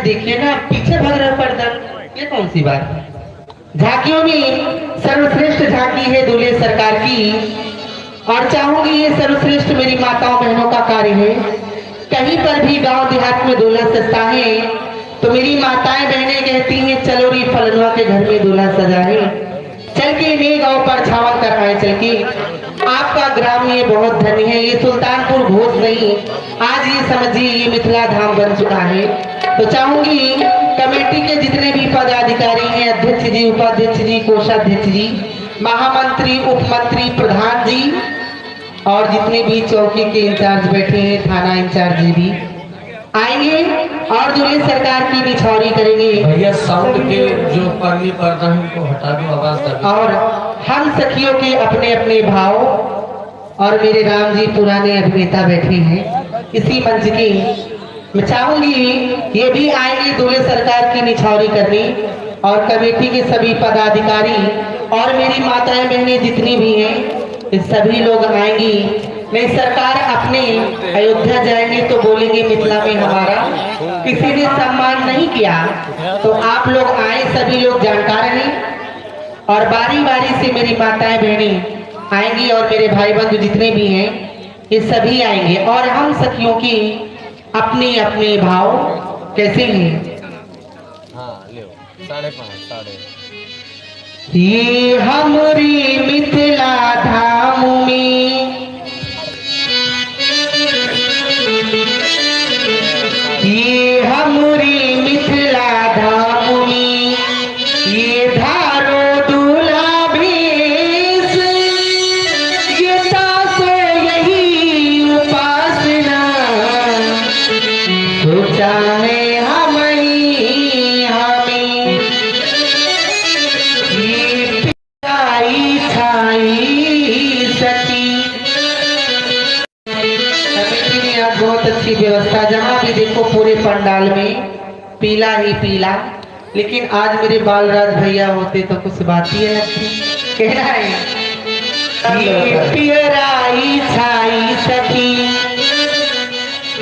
देखिए ना, पीछे भाग रहा पर्दा, ये कौन सी बात। झांकियों में सर्वश्रेष्ठ झांकी है दूल्हे सरकार की, और चाहूंगी ये सर्वश्रेष्ठ मेरी माताओं बहनों का कार्य है। कहीं पर भी गांव देहात में दूल्हा सजता है तो मेरी माताएं बहनें कहती हैं चलो री फलनवा के घर में दूल्हा सजा है, चल के नए गांव पर छावन कर आए चल के। आपका ग्राम ये बहुत धन्य है, ये सुल्तानपुर घोष नहीं, आज ये समझिए ये मिथिला धाम बन चुका है। तो चाहूंगी कमेटी के जितने भी पदाधिकारी हैं, अध्यक्ष जी, उपाध्यक्ष जी, कोषाध्यक्ष जी, महामंत्री, उपमंत्री, प्रधान जी, और जितने भी चौकी के इंचार्ज बैठे हैं, थाना इंचार्ज जी भी आएंगे और दूल्हे सरकार की निछावरी करेंगे। भैया साउंड के जो पगली पर्दा है उनको हटा दो, आवाज दबी। और हम सखियों के अपने अपने भाव, और मेरे राम जी पुराने अभिनेता बैठे हैं इसी मंच की, मैं चाहूंगी ये भी आएंगे दूल्हे सरकार की निछावरी करने, और कमेटी के सभी पदाधिकारी और मेरी माताएं बहनें जितनी भी हैं, ये सभी लोग आएंगी। नहीं सरकार अपने अयोध्या जाएंगे तो बोलेंगे मिथिला में हमारा किसी ने सम्मान नहीं किया, तो आप लोग आए, सभी लोग जानकार हैं, और बारी बारी से मेरी माताएं बहनें आएंगी और मेरे भाई बंधु जितने भी हैं ये सभी आएंगे, और हम सखियों की अपने अपने भाव कैसे हैं। हाँ, ले 5.5 ये हमारी मिथिला धाम में, ये हमारी मिथिला धाम में, ये धारो दूल्हा भेष, ये तासो यही उपासना, सोचा है हमें ये पिलाई छाई सती। बहुत अच्छी व्यवस्था, जहाँ भी देखो पूरे पंडाल में पीला ही पीला, लेकिन आज मेरे बालराज भैया होते तो कुछ बात ही है अच्छी। कह रहा है ये पियराई छाई सखी,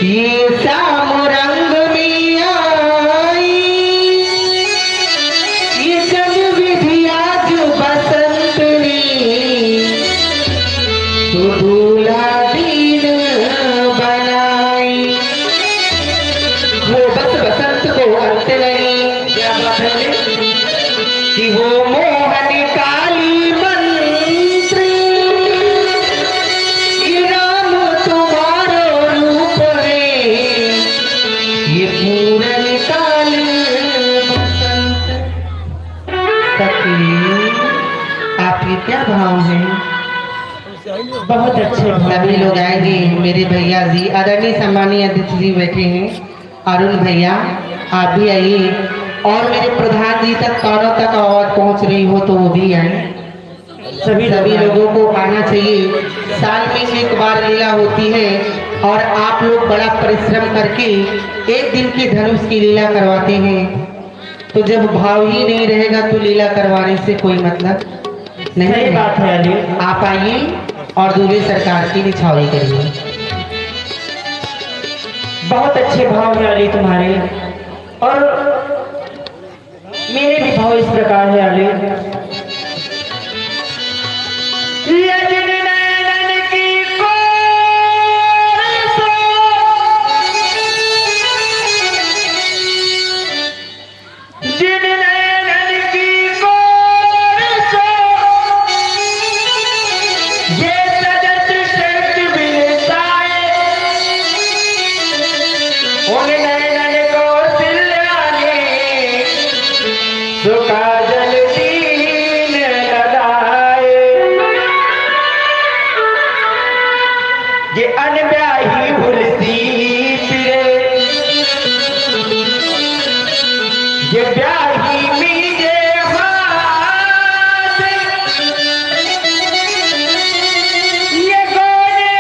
ये शाम रंग में आई, ये जग विधिया जो बसंत ने, तो दूल्हा दिन बनाई। वो बस बसंत को अंत नहीं, क्या बात है कि वो मोहन काली मंत्र, ये राम तुम्हारो रूप है, ये पूरन काल बसंत। सखी आपके क्या भाव है। बहुत अच्छे सभी लोग आएंगे, मेरे भैया जी, आदरणीय सम्मानीय अध्यक्ष जी बैठे हैं, अरुण भैया आप भी आइए, और मेरे प्रधान जी तक कानों तक आवाज पहुंच रही हो तो वो भी आए। सभी लोगों को आना चाहिए, साल में एक बार लीला होती है, और आप लोग बड़ा परिश्रम करके एक दिन की धनुष की लीला करवाते हैं, तो जब भाव ही नहीं रहेगा तो लीला करवाने से कोई मतलब नहीं। बात है अली, आप आइए और दूल्हे सरकार की निछावरी करिए। बहुत अच्छे भाव है अली तुम्हारे, और मेरे भी भाव इस प्रकार है अली। ये अनब्याही भुलती फिरे, ये ब्याही मीजे हाथ, ये गोने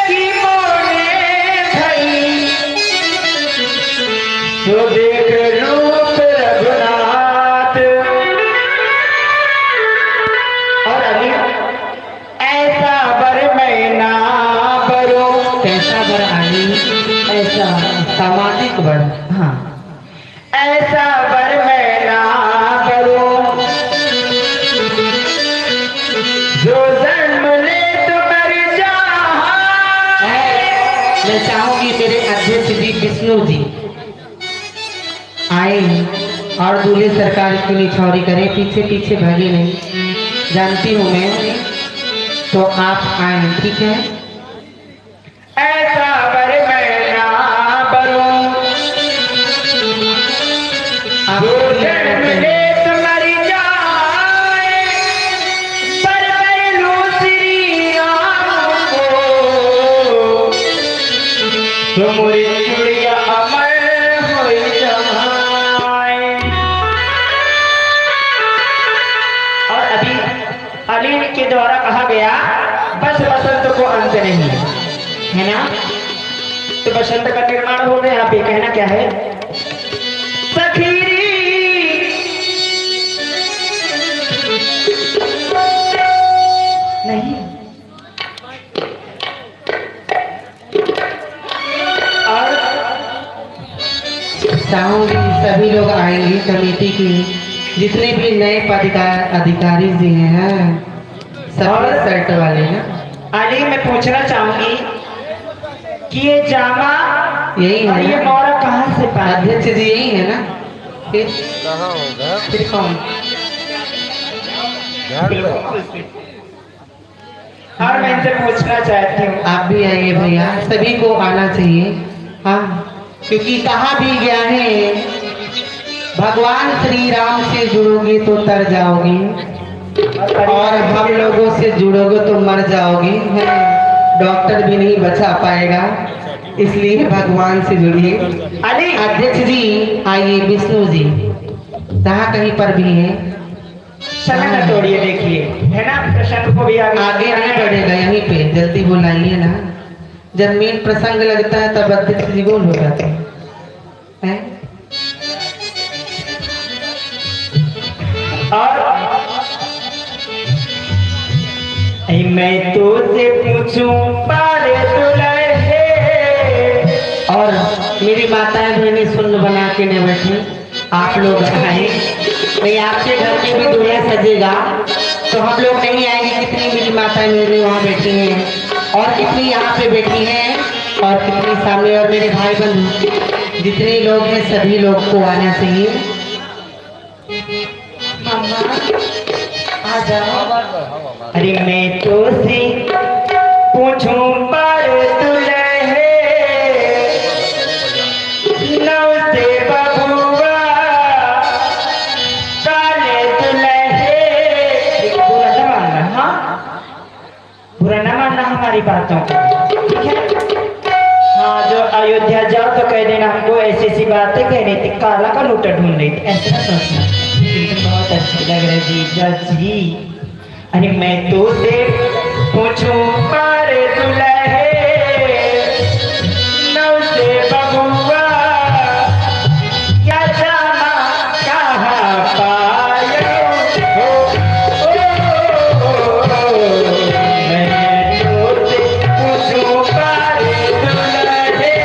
की मोने थई, तो देख रूप रघुनाथ। और अभी ऐसा बर मैं ना बरो, कैसा बर आई, ऐसा सामाजिक बर, हाँ ऐसा वर मैं ना करूं जो जन्म ले तो मर जाए। मैं चाहूंगी मेरे अध्यक्ष जी विष्णु जी आए और दूल्हे सरकार की निछावरी करें, पीछे पीछे भागे नहीं, जानती हूँ मैं, तो आप आए, ठीक है। ऐसा वर मैं ना करूं जो जन्म ले तो मर जाए। पर मैं लूं श्री राम को तो मोरी चुड़िया अमर हो जाए। और अभी अली के द्वारा कहा गया बस बसंत को अंत नहीं है ना, तो बसंत का निर्माण हो गया। आप ये कहना क्या है? सखीरी नहीं और चाहूंगी सभी लोग आएंगे, कमेटी की जितने भी नए अधिकारी जी हैं, सभी शर्ट वाले ना, अली मैं पूछना चाहूंगी कि ये जामा यही और है ये ना? मोरा कहाँ से पाया? अध्यक्ष जी यही है ना, फिर कौन? और मैं इनसे पूछना चाहती हूँ आप भी आइए भैया, सभी को आना चाहिए। हाँ, क्योंकि कहा भी गया है भगवान श्री राम से जुड़ोगे तो तर जाओगे और हम लोगों से जुड़ोगे तो मर जाओगे, है? डॉक्टर भी नहीं बचा पाएगा, इसलिए भगवान से जुड़िए। अली अध्यक्ष जी आइए, विष्णु जी जहाँ कहीं पर भी है, समय न तोड़िए, देखिए है ना, प्रसंग को भी आगे नहीं बढ़ेगा, यहीं पे जल्दी बुलाइए ना। जब मेन प्रसंग लगता है तब अध्यक्ष जी गोल हो जाते हैं। और मैं तो से पूछूं पारे दुल्हे। और मेरी माताएं बहनें सुन्न बना के न बैठे, आप लोग आए, नहीं आपके घर में भी दूल्हा सजेगा तो हम लोग नहीं आएंगे। कितनी मेरी माताएं मेरे वहाँ बैठी हैं और कितनी यहाँ पे बैठी हैं और कितनी सामने, और मेरे भाई बंधु जितने लोग हैं सभी लोग को आना चाहिए। आ जाओ। अरे मैं तो से पूछूं पर दुल्हे नौ से बबुआ काले दुल्हे। बुरा न मानना, हाँ बुरा न मानना हमारी बातों को, ठीक है। हाँ जो अयोध्या जाओ तो कह देना हमको ऐसी ऐसी बातें कह रही थी, काला का लूटा ढूंढ रही थी, ऐसा ना सोचना। लेकिन बहुत अच्छे लग रहे जीजा जी। अरे मैं तो से पूछूं पर दुल्हे नौ से बबुआ क्या जाना कहाँ पायो हो। मैं तो से पूछूं पर दुल्हे।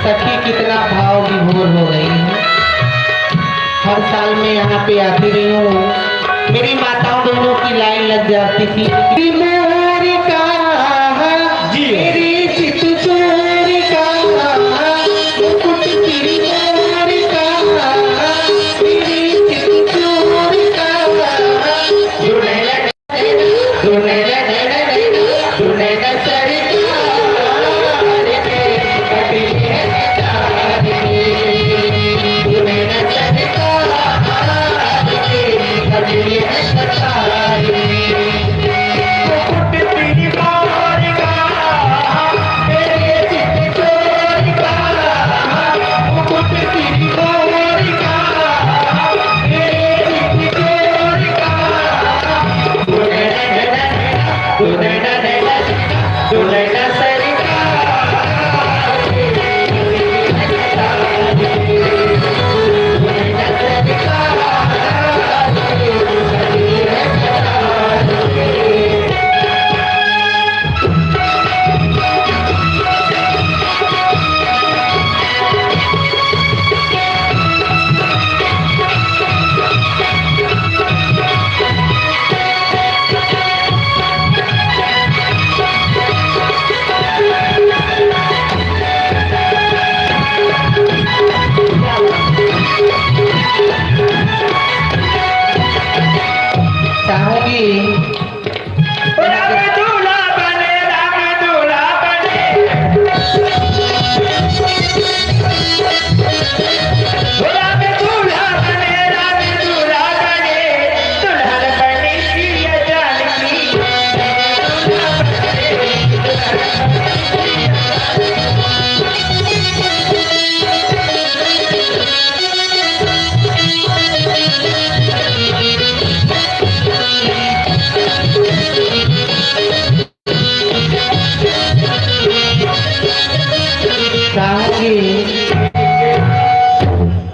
सखी कितना भाव विभोर हो रही है। हर साल मैं यहाँ पे आती रही हूँ, मेरी माताओं बहनों की लाइन लग जाती थी। मोर का मेरी चित चोर का मुकुट तेरी मोर का मेरी चित चोर का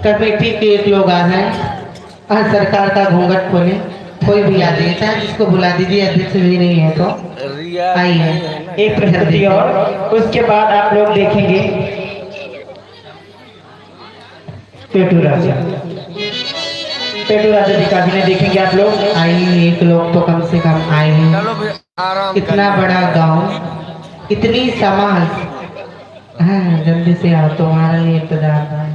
कमेटी के एक लोग आ रहे हैं, सरकार का घूंघट खोले, कोई भी आ जाए, जिसको बुला दीजिए, अध्यक्ष भी नहीं है तो आइए। एक प्रस्तुति और उसके बाद आप लोग देखेंगे पेटू राजा जी का भी देखेंगे आप लोग। आइए, एक लोग तो कम से कम आए हैं। इतना बड़ा गांव, इतनी समाज, हाँ जल्दी से आओ, तुम्हारा लिए इंतजार था।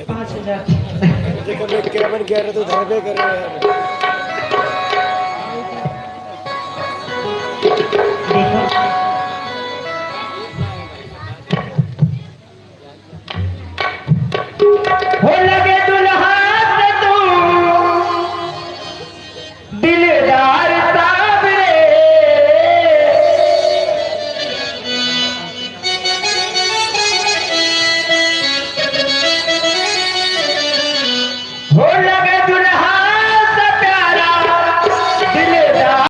5000